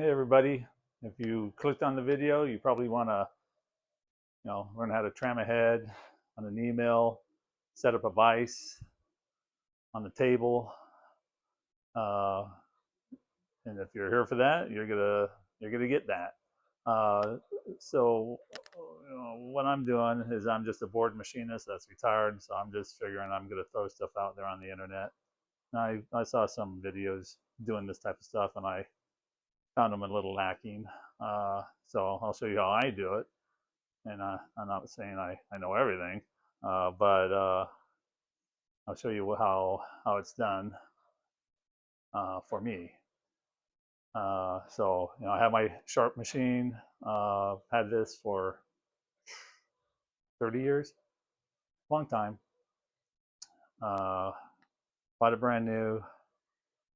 Hey everybody, if you clicked on the video, you probably want to, learn how to tram ahead on an email, set up a vise on the table, uh, and if you're here for that, you're gonna get that. Uh, so, what I'm doing is I'm just a board machinist that's retired, so I'm just figuring I'm gonna throw stuff out there on the internet. And I saw some videos doing this type of stuff, and I found them a little lacking. So I'll show you how I do it. And I'm not saying I know everything, but I'll show you how it's done for me. So I have my sharp machine. Had this for 30 years, long time. Uh, Bought it brand new,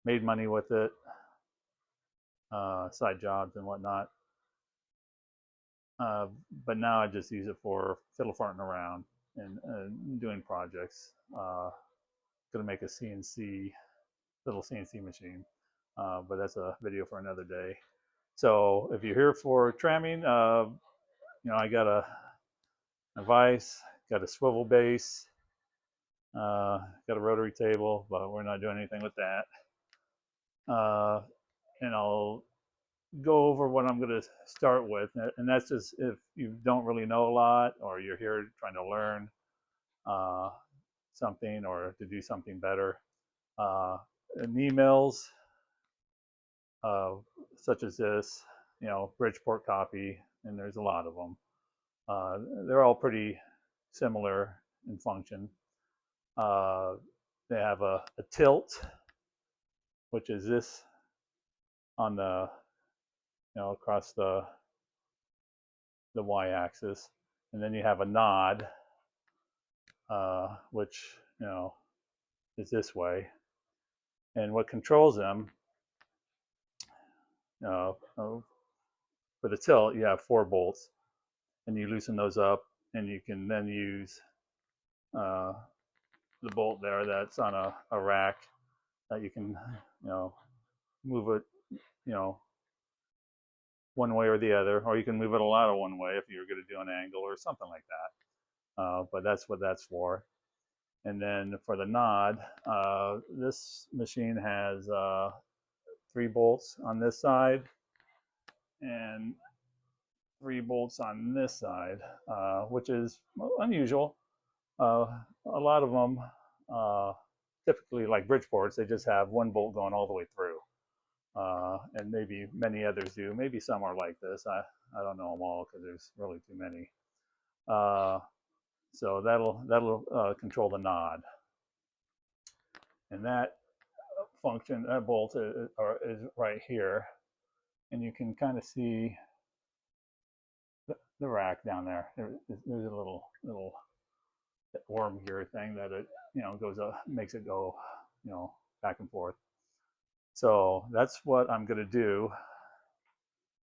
made money with it, side jobs and whatnot. Uh, but now I just use it for fiddle farting around and doing projects. Gonna make a little CNC machine, but that's a video for another day. So if you're here for tramming, I got a vise, got a swivel base, got a rotary table, but we're not doing anything with that. And I'll go over what I'm going to start with, and that's just if you don't really know a lot, or you're here trying to learn uh, something or to do something better. And emails uh, such as this, Bridgeport copy, and there's a lot of them. They're all pretty similar in function. Uh, they have a tilt, which is this on the, across the y-axis, and then you have a nod, which is this way. And what controls them, for the tilt, you have 4 bolts, and you loosen those up, and you can then use the bolt there that's on a rack that you can, move it, one way or the other, or you can move it a lot of one way if you're going to do an angle or something like that. But that's what that's for. And then for the nod, this machine has 3 bolts on this side and 3 bolts on this side, which is unusual. A lot of them, typically like Bridgeports, they just have 1 bolt going all the way through. And maybe many others do. Maybe some are like this. I don't know them all because there's really too many. So that'll control the nod, and that that bolt is right here, and you can kind of see the rack down there. There's a little worm gear thing that it goes up, makes it go back and forth. So that's what I'm going to do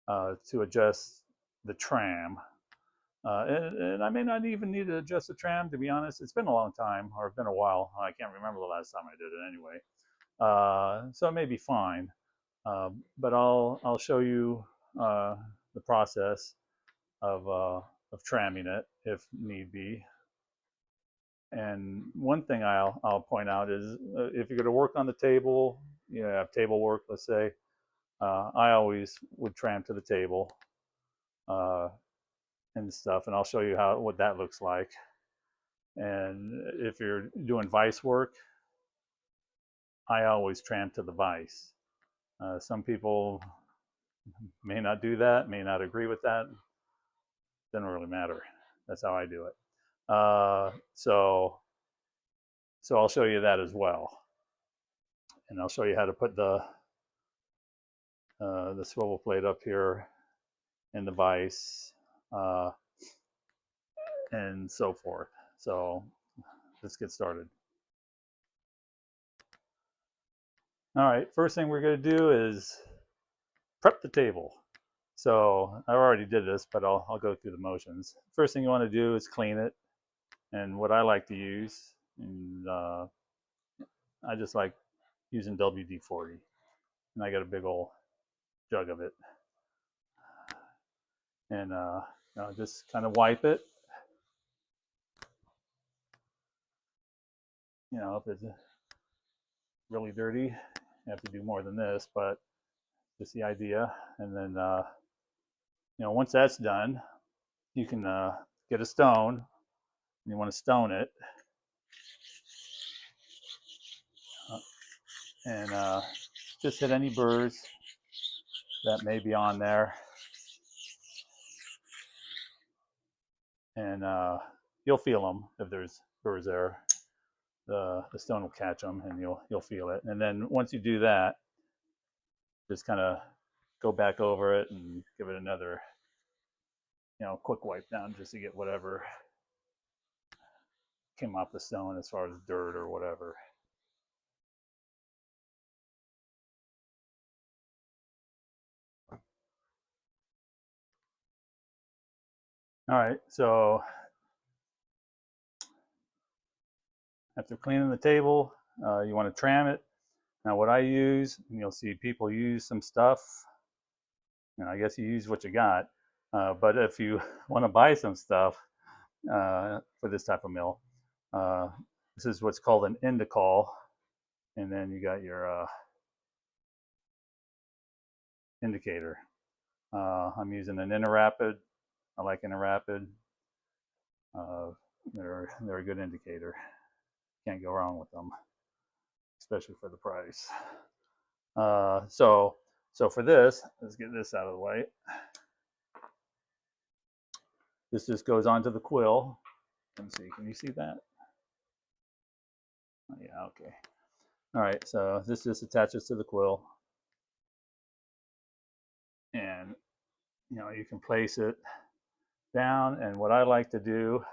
to adjust the tram. And I may not even need to adjust the tram, to be honest. It's been a long time, or it's been a while. I can't remember the last time I did it anyway. So it may be fine. But I'll show you the process of tramming it if need be. And one thing I'll point out is if you're going to work on the table, you have table work, let's say. I always would tram to the table and stuff, and I'll show you what that looks like. And if you're doing vise work, I always tram to the vise. Some people may not do that, may not agree with that. Doesn't really matter. That's how I do it. So I'll show you that as well, and I'll show you how to put the swivel plate up here in the vise, and so forth. So let's get started. All right, first thing we're going to do is prep the table. So I already did this, but I'll go through the motions. First thing you want to do is clean it. And what I like to use, and I just like using WD-40. And I got a big old jug of it, and just kind of wipe it. If it's really dirty, you have to do more than this, but just the idea. And then once that's done, you can get a stone. And you want to stone it, and just hit any burrs that may be on there, and you'll feel them if there's burrs there. The stone will catch them, and you'll feel it. And then once you do that, just kind of go back over it and give it another quick wipe down, just to get whatever came off the stone as far as dirt or whatever. All right, so after cleaning the table, you want to tram it. Now what I use, and you'll see people use some stuff, I guess you use what you got, but if you want to buy some stuff for this type of mill, this is what's called an indicall, and then you got your indicator. I'm using an Interrapid. I like Interrapid. They're a good indicator. Can't go wrong with them, especially for the price. So for this, let's get this out of the way. This just goes onto the quill. Let me see. Can you see that? Oh, yeah. Okay. All right. So this just attaches to the quill, and you can place it down. And what I like to do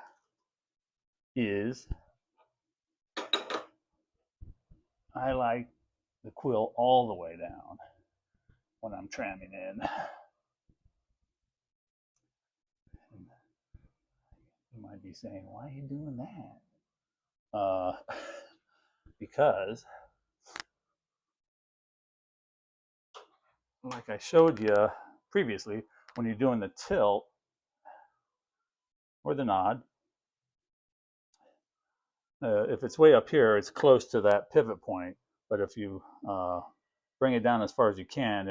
is I like the quill all the way down when I'm tramming in. And you might be saying, why are you doing that? Because, like I showed you previously, when you're doing the tilt or the nod, if it's way up here, it's close to that pivot point. But if you bring it down as far as you can,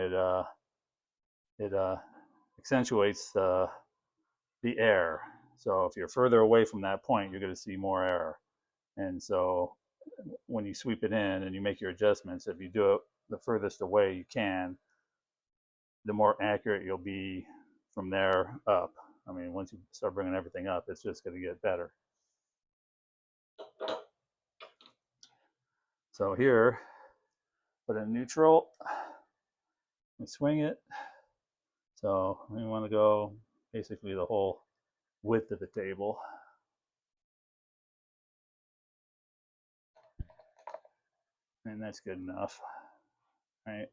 it accentuates the air. So if you're further away from that point, you're going to see more air. And so when you sweep it in and you make your adjustments, if you do it the furthest away you can, the more accurate you'll be from there up. I mean, once you start bringing everything up, it's just going to get better. So here, put in neutral and swing it. So we want to go basically the whole width of the table. And that's good enough, right?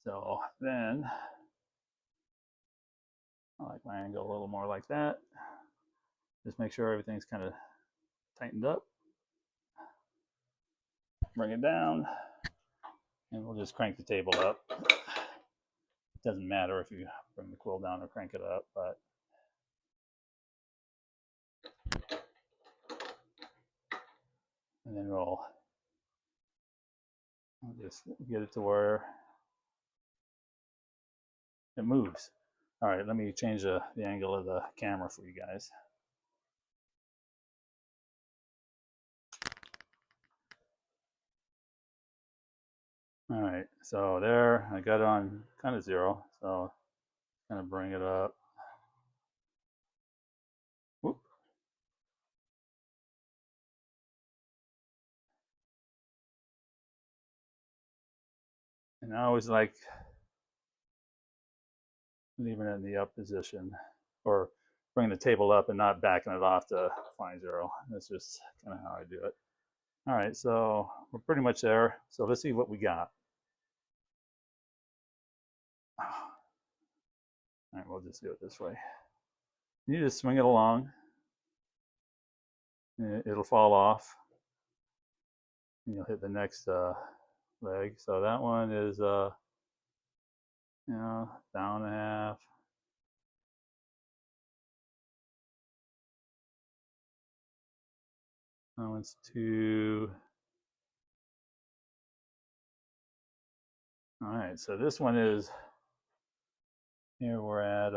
So then I like my angle a little more like that. Just make sure everything's kind of tightened up. Bring it down, and we'll just crank the table up. It doesn't matter if you bring the quill down or crank it up, but and then we'll just get it to where it moves. All right, let me change the angle of the camera for you guys. All right, so there, I got it on kind of zero, so kind of bring it up. Whoop. And I always like leaving it in the up position, or bringing the table up and not backing it off to find zero. That's just kind of how I do it. All right, so we're pretty much there. So let's see what we got. All right, we'll just do it this way. You just swing it along. It'll fall off. And you'll hit the next leg. So that one is you know, down and a half. That one's 2. All right, so this one is, here we're at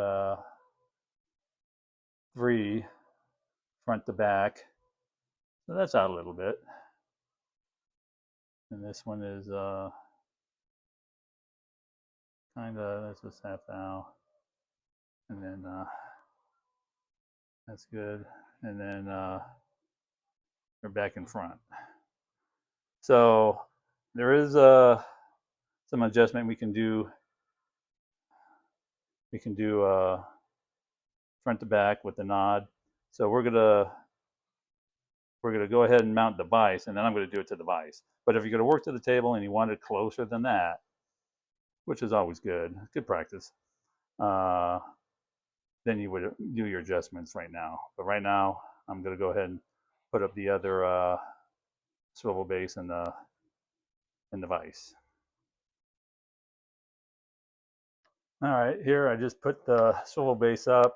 3 front to back. So that's out a little bit. And this one is kind of, that's just half now. And then that's good. And then we're back in front. So there is some adjustment we can do. We can do front to back with the nod. So we're gonna go ahead and mount the vise, and then I'm gonna do it to the vise. But if you're gonna work to the table and you want it closer than that, which is always good practice, then you would do your adjustments right now. But right now, I'm gonna go ahead and put up the other swivel base in the vise. All right, here I just put the swivel base up,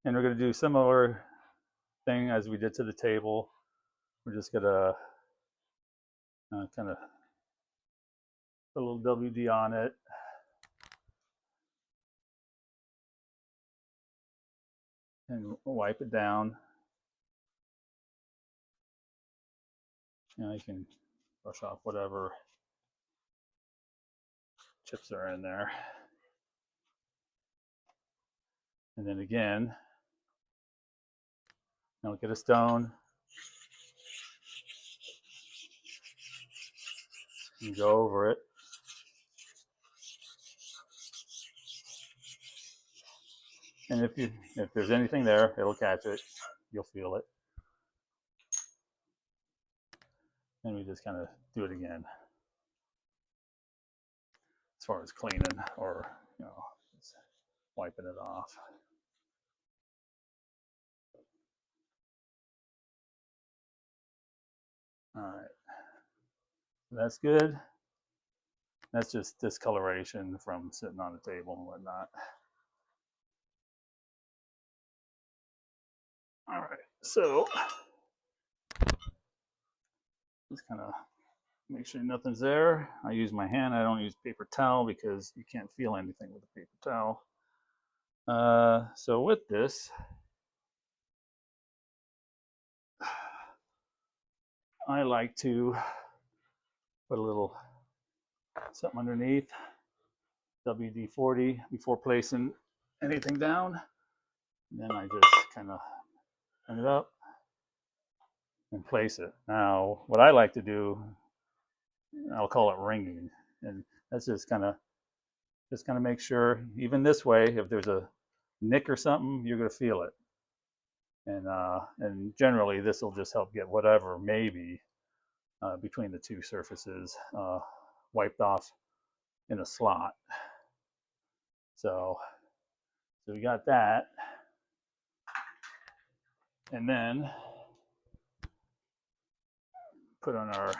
and we're going to do a similar thing as we did to the table. We're just going to kind of put a little WD on it. And wipe it down. You know, you can brush off whatever chips are in there. And then again, now get a stone. You go over it. And if there's anything there, it'll catch it. You'll feel it. And we just kind of do it again. As far as cleaning or, you know, just wiping it off. All right, that's good. That's just discoloration from sitting on the table and whatnot. All right, so just kind of make sure nothing's there. I use my hand. I don't use paper towel because you can't feel anything with a paper towel. So with this, I like to put a little something underneath, WD-40, before placing anything down. And then I just kind of turn it up and place it. Now, what I like to do, I'll call it ringing, and that's just kind of make sure, even this way, if there's a nick or something, you're going to feel it. And generally, this will just help get whatever maybe between the two surfaces wiped off in a slot. So we got that, and then put on our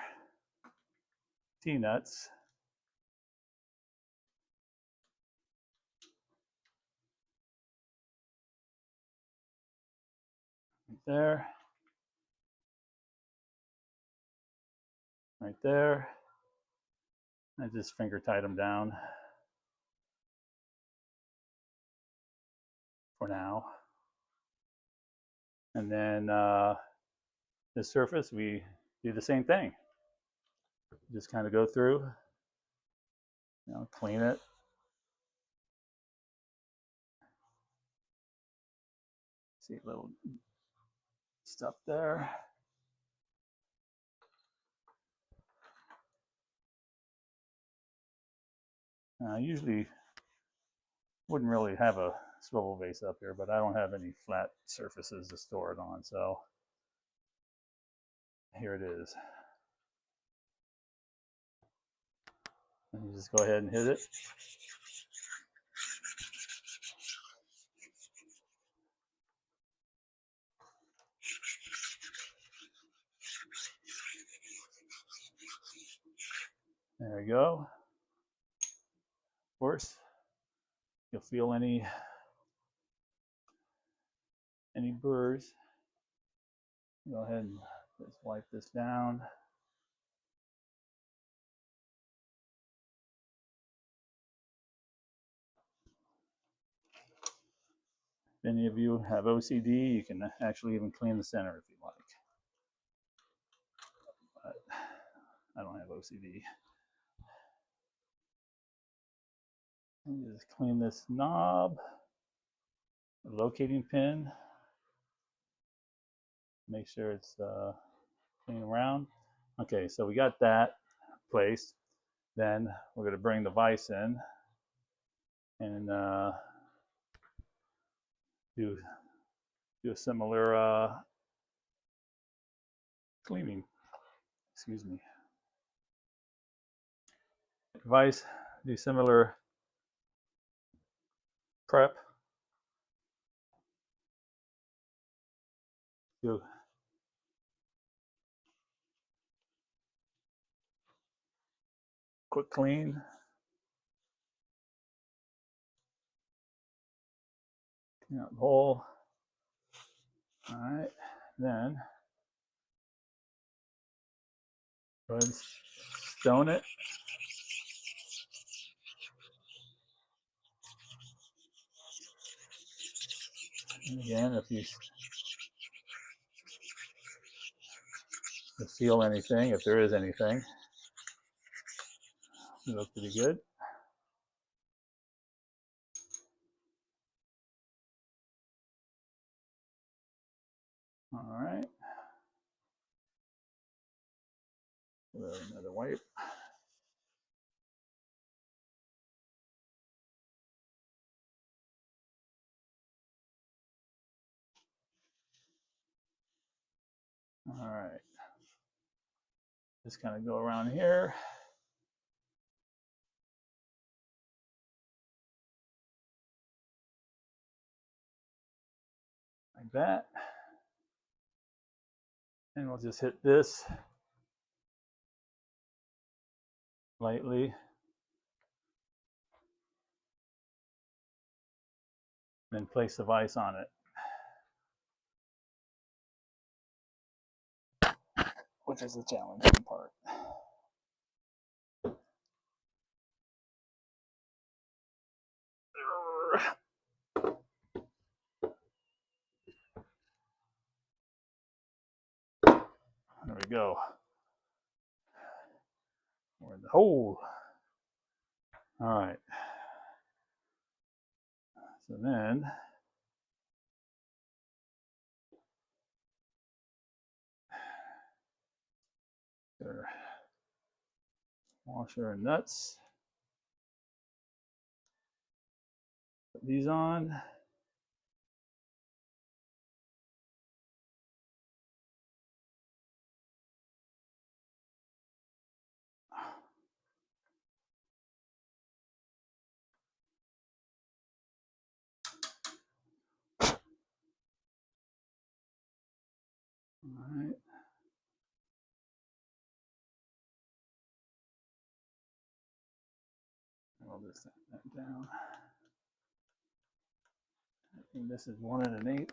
T-nuts. Right there. Right there. I just finger tied them down for now. And then this surface, we do the same thing. Just kind of go through, you know, clean it. See a little stuff there. I usually wouldn't really have a swivel base up here, but I don't have any flat surfaces to store it on, so here it is. And you just go ahead and hit it. There we go. course, you'll feel any burrs. Go ahead and just wipe this down. If any of you have OCD, you can actually even clean the center if you like. But I don't have OCD. And just clean this knob, the locating pin. Make sure it's clean around. Okay, so we got that placed. Then we're going to bring the vise in and do a similar cleaning. Excuse me. Vise, do similar prep. Do quick clean. Clean out the hole. All right, then go ahead and stone it. And again, if you feel anything, if there is anything, it looks pretty good. All right. Another wipe. All right. Just kind of go around here. Like that. And we'll just hit this lightly. Then place the vise on it. Which is the challenging part. There we go. We're in the hole. All right. So then washer and nuts. Put these on. All right. I'll just set that down. I think this is 1 1/8.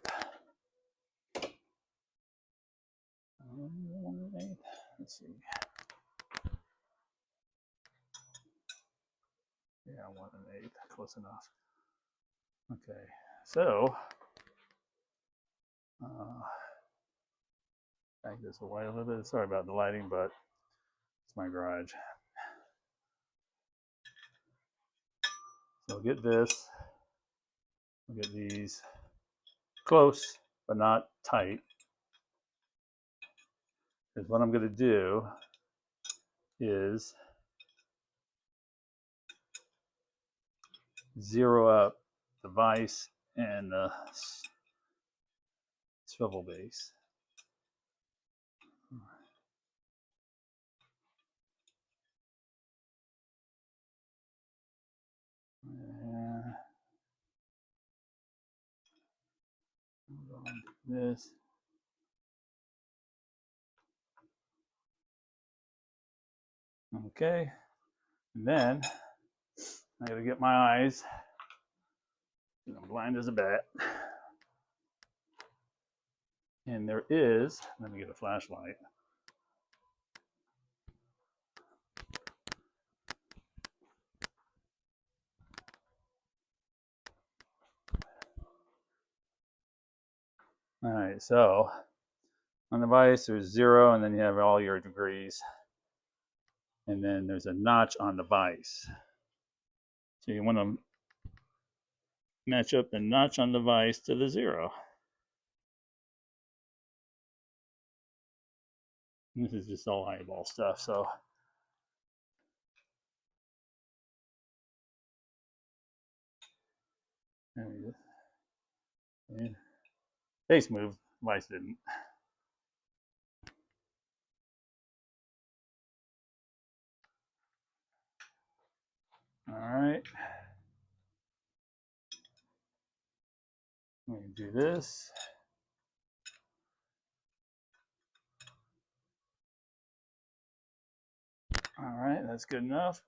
1 1/8. Let's see. Yeah, 1 1/8. Close enough. Okay, so back this away a little bit. Sorry about the lighting, but it's my garage. So we'll get this. We'll get these close, but not tight. Because what I'm going to do is zero up the vise and the swivel base. This. Okay, and then I gotta get my eyes. I'm blind as a bat. And there is, let me get a flashlight. All right, so on the vise, there's 0, and then you have all your degrees. And then there's a notch on the vise. So you want to match up the notch on the vise to the 0. And this is just all eyeball stuff, so. Face moved, vise didn't. All right. We can do this. All right, that's good enough.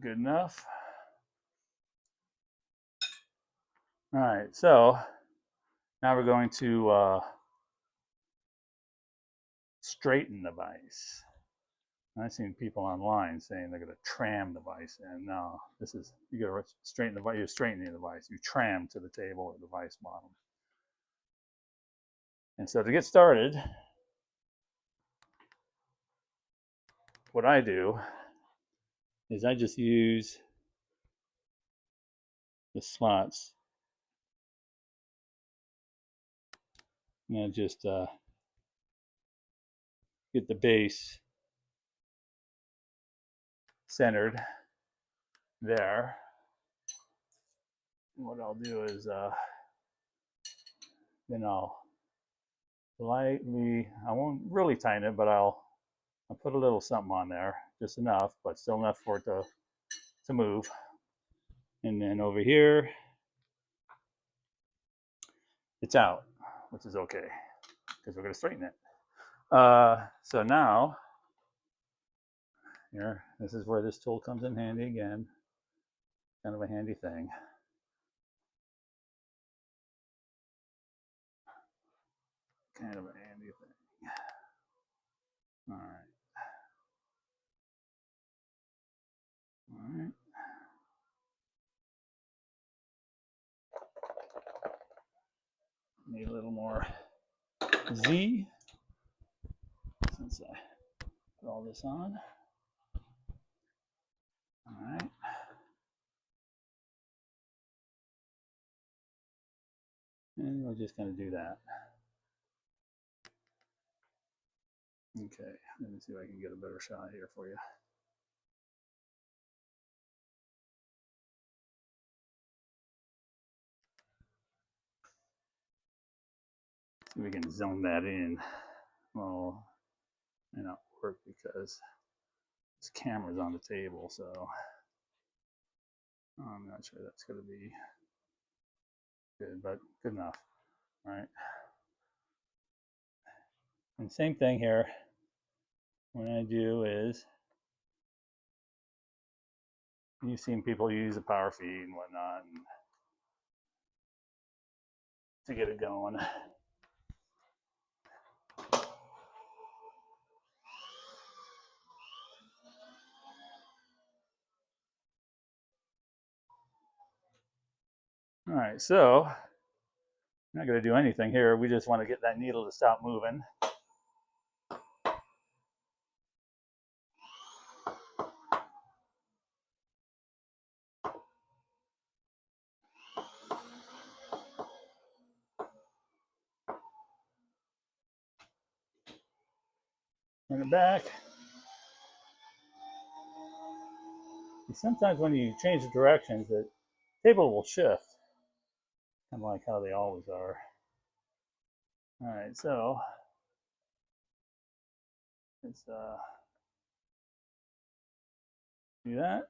Good enough. All right, so now we're going to straighten the vise. I've seen people online saying they're going to tram the vise in. No, this is, you got to straighten the vise. You're straightening the vise. You tram to the table or the vise bottom. And so to get started, what I do is I just use the slots. And I just get the base centered there. And what I'll do is then I'll lightly, I won't really tighten it, but I'll put a little something on there, just enough, but still enough for it to move. And then over here, it's out, which is okay, because we're going to straighten it. So now, here, this is where this tool comes in handy again. Kind of a handy thing. Kind of a handy thing. All right. All right. Need a little more Z since I put all this on. All right. And we're just going to do that. Okay, let me see if I can get a better shot here for you. See if we can zone that in. Well, it may not work because this camera's on the table, so I'm not sure that's going to be good, but good enough. All right. And same thing here. What I do is, you've seen people use a power feed and whatnot and to get it going. All right, so I'm not going to do anything here. We just want to get that needle to stop moving. Bring it back. And sometimes when you change the directions, the table will shift, kind of like how they always are. All right, so let's do that.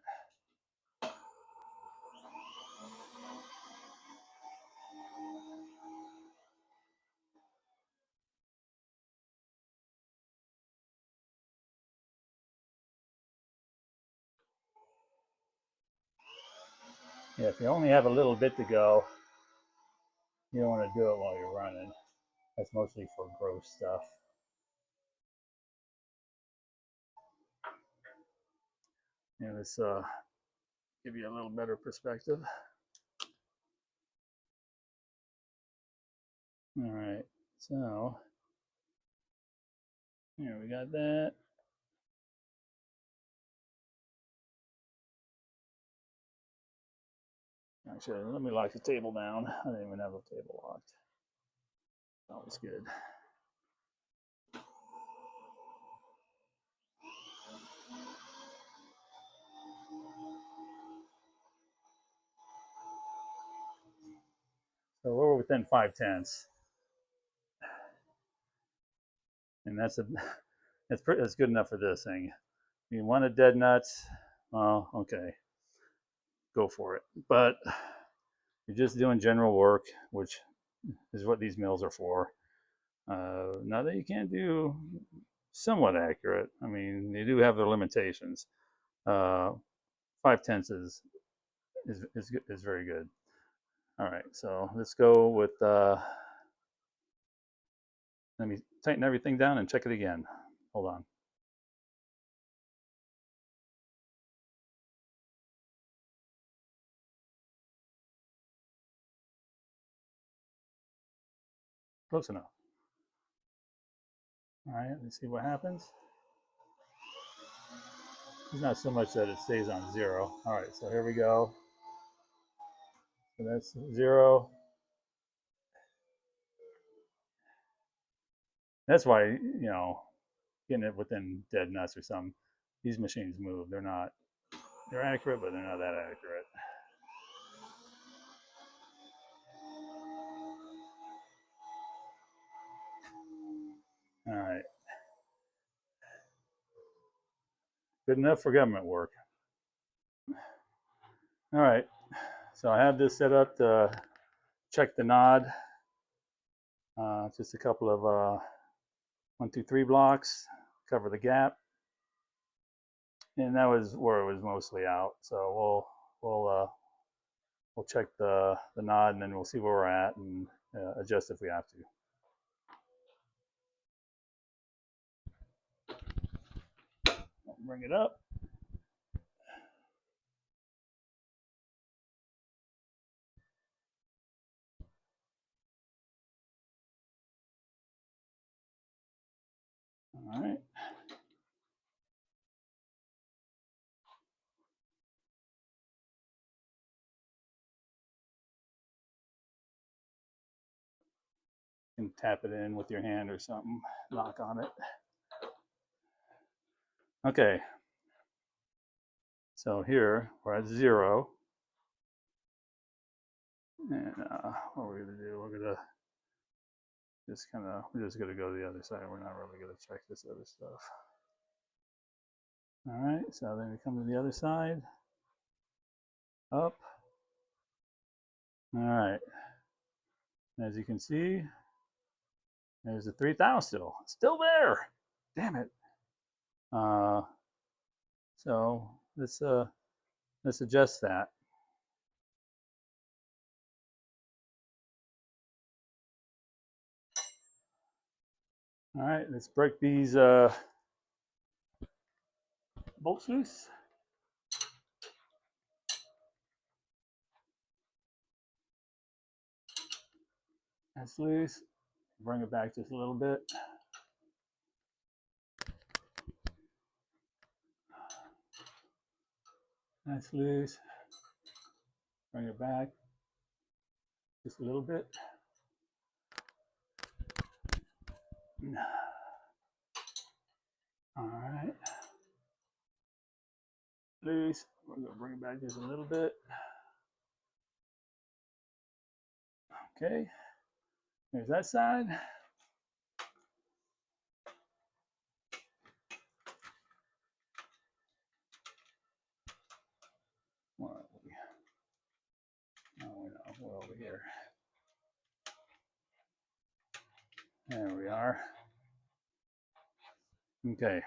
Yeah, if you only have a little bit to go, you don't want to do it while you're running. That's mostly for gross stuff. Yeah, let's give you a little better perspective. All right, so here we got that. Actually, let me lock the table down. I didn't even have the table locked. That was good. So we're within 5/10, and that's that's good enough for this thing. You want a dead nuts? Well, okay, go for it. But you're just doing general work, which is what these mills are for. Now that you can't do somewhat accurate, I mean, they do have their limitations. 5/10 is very good. All right, so let's go with. Let me tighten everything down and check it again. Hold on. Close enough. All right, let's see what happens. It's not so much that it stays on 0. All right, so here we go. So that's 0. That's why, getting it within dead nuts or something, these machines move. They're accurate, but they're not that accurate. All right. Good enough for government work. All right. So I have this set up to check the nod. Just a couple of 1, 2, 3 blocks, cover the gap. And that was where it was mostly out. So we'll check the nod, and then we'll see where we're at and adjust if we have to. Bring it up. All right. You can tap it in with your hand or something, knock on it. Okay. So here we're at 0. And what we're going to do, we're just going to go to the other side. We're not really going to check this other stuff. All right, so then we come to the other side, up. All right, as you can see, there's the 3,000 still there. Damn it. So let's adjust that. All right, let's break these bolts loose. That's loose. Bring it back just a little bit. That's loose. Bring it back just a little bit. All right. Loose. We're going to bring it back just a little bit. Okay. There's that side. Where are we? Oh, no, we're over here. There we are. Okay.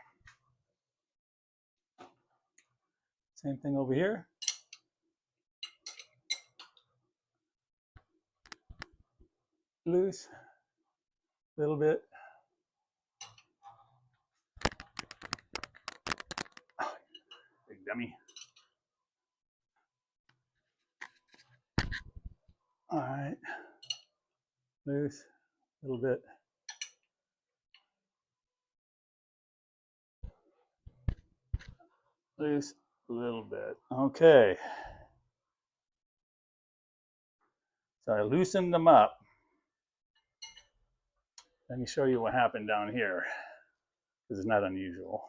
Same thing over here. loose a little bit. Big dummy. All right, loose a little bit. Loose a little bit. Okay. So I loosened them up. Let me show you what happened down here, because it's not unusual.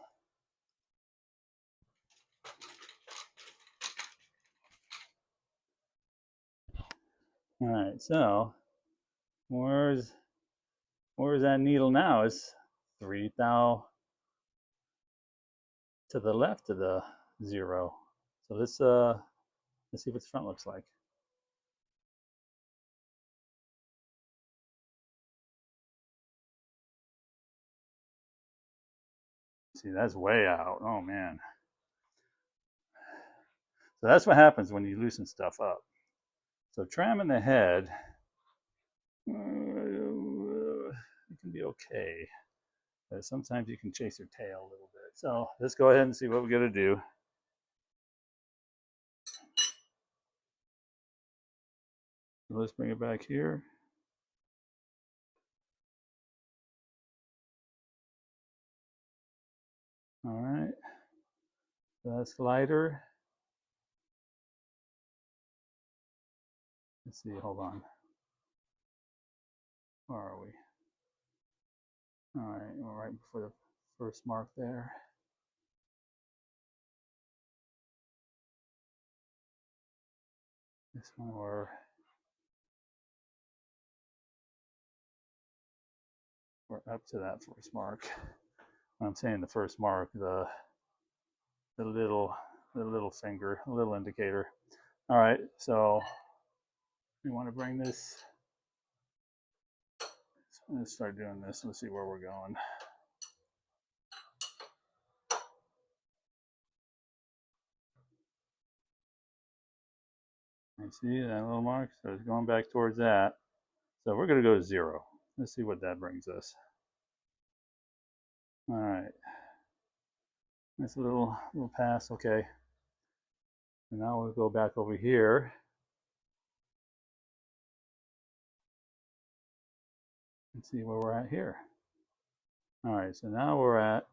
All right, so where's that needle now? It's 3 thou to the left of the 0. So let's see what the front looks like. See, that's way out. Oh man. So that's what happens when you loosen stuff up. So tramming the head, it can be okay. But sometimes you can chase your tail a little bit. So let's go ahead and see what we got to do. So let's bring it back here. All right. So that's lighter. Let's see, hold on. Where are we? All right, we're right before the first mark there. This one we're up to that first mark. When I'm saying the first mark, the little finger, a little indicator. All right, so we want to bring this. Let's start doing this. Let's see where we're going. You see that little mark? So it's going back towards that. So we're going to go to 0. Let's see what that brings us. All right. That's a little pass. Okay. And now we'll go back over here. And see where we're at here. All right. So now we're at,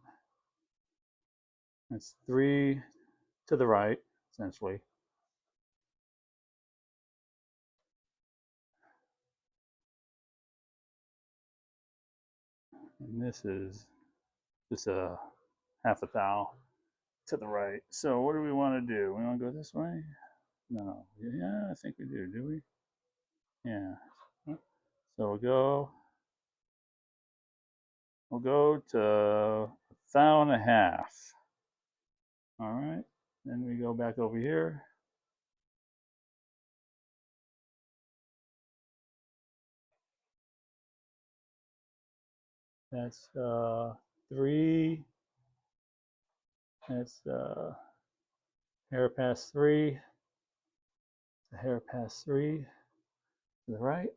it's 3 to the right, essentially. And this is just a half a thou to the right. So what do we want to do? We want to go this way? No. Yeah, I think we do we? Yeah. So we'll go to 1.5 thou. All right. Then we go back over here. That's 3. That's hair past 3. The hair past 3 to the right.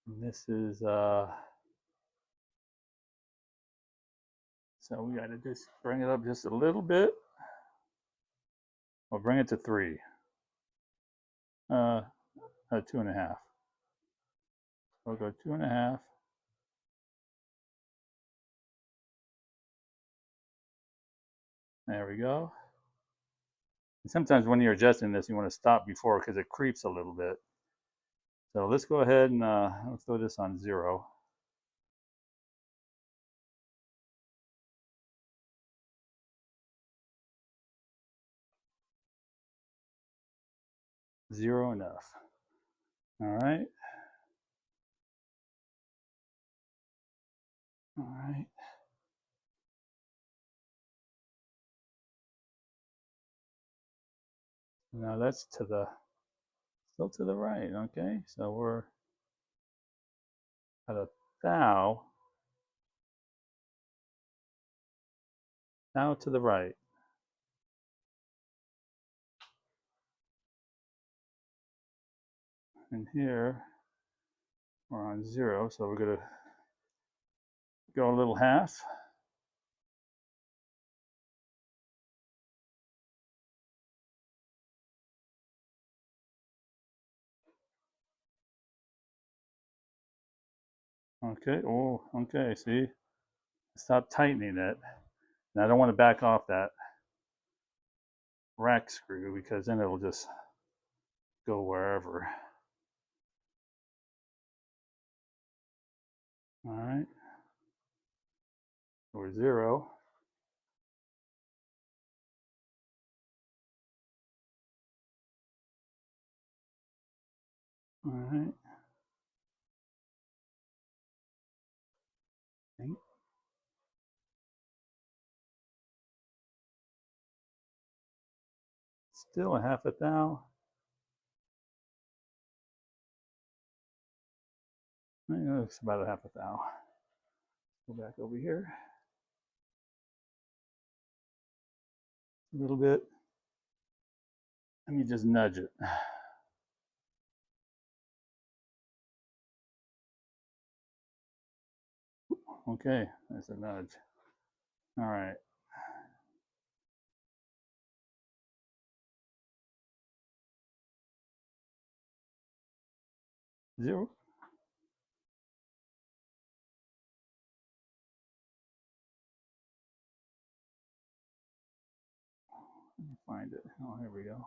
And this is so we got to just bring it up just a little bit. We'll bring it to 3. 2.5. We'll go 2.5. There we go. And sometimes when you're adjusting this, you want to stop before because it creeps a little bit. So let's go ahead and let's throw this on 0. Zero enough. All right. All right. Now that's still to the right. Okay. So we're at 1 thou to the right. And here we're on 0, so we're going to go a little half. Okay, oh, okay, see? Stop tightening it. And I don't want to back off that rack screw because then it'll just go wherever. All right. Or 0. All right. Still a half a thou. It's about a half a thou. Go back over here a little bit. Let me just nudge it. Okay, that's a nudge. All right. Zero. Let me find it. Oh, here we go.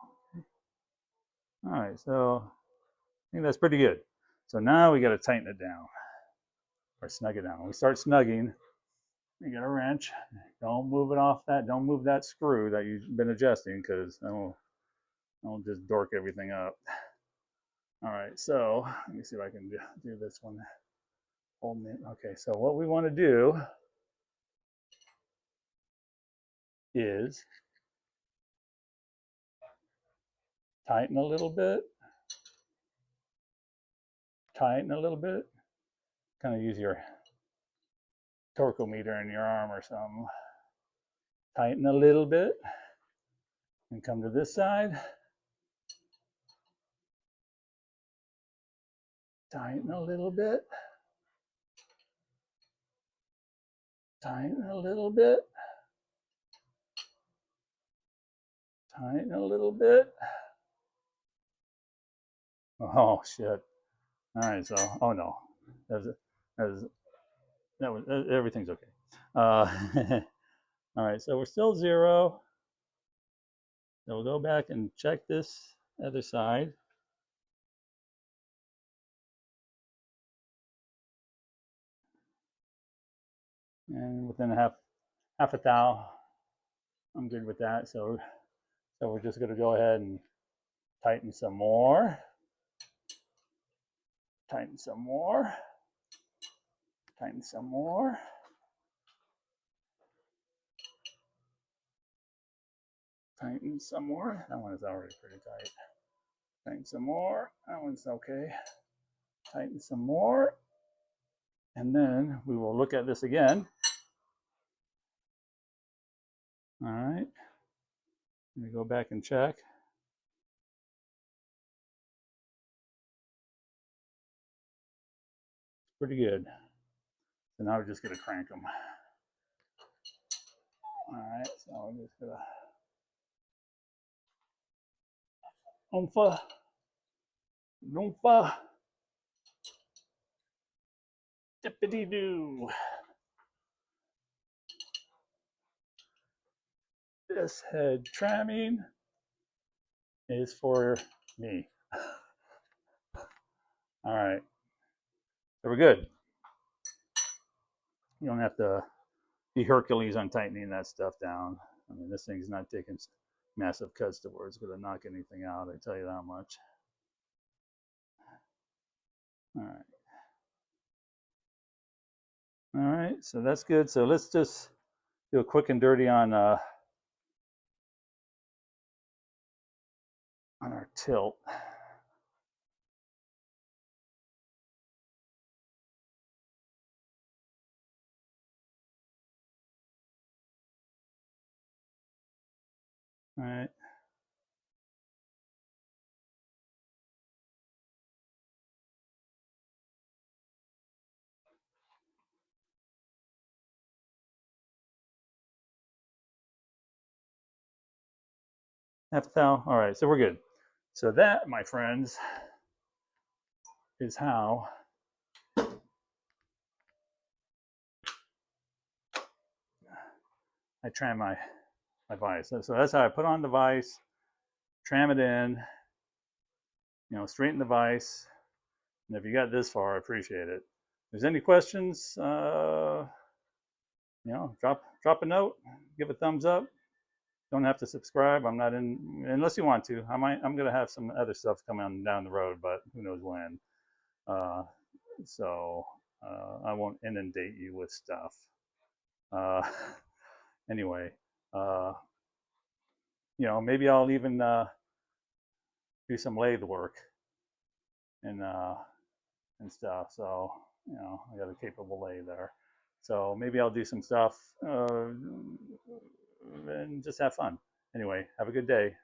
All right, so I think that's pretty good. So now we got to tighten it down or snug it down. When we start snugging, you got a wrench. Don't move it off that. Don't move that screw that you've been adjusting because that'll just dork everything up. All right, so let me see if I can do this one. Hold it. Okay, so what we want to do is tighten a little bit, tighten a little bit, kind of use your torquemeter in your arm or something. Tighten a little bit and come to this side. Tighten a little bit. Tighten a little bit. Tighten a little bit. Oh shit. All right, so oh no. That was everything's okay. All right, so we're still 0. So we'll go back and check this other side. And within half a thou, I'm good with that. So we're just going to go ahead and tighten some more. Tighten some more. Tighten some more. Tighten some more. That one is already pretty tight. Tighten some more. That one's okay. Tighten some more. And then we will look at this again. All right. Let me go back and check. Pretty good. So now we're just going to crank them. All right. So we're just going to oompha. Loompa. Dippity doo. This head tramming is for me. All right. So we're good. You don't have to be Hercules on tightening that stuff down. I mean, this thing's not taking massive cuts to where it's going to knock anything out. I tell you that much. All right. All right. So that's good. So let's just do a quick and dirty on our tilt. All right. Half a thou. All right, so we're good. So that, my friends, is how I tram my vise. So that's how I put on the vise, tram it in, straighten the vise. And if you got this far, I appreciate it. If there's any questions, drop a note, give a thumbs up. Don't have to subscribe. I'm not in unless you want to. I'm gonna have some other stuff coming down the road, but who knows when. Uh, so I won't inundate you with stuff. Uh, anyway, uh, maybe I'll even do some lathe work and and stuff. So I got a capable lathe there. So maybe I'll do some stuff and just have fun. Anyway, have a good day.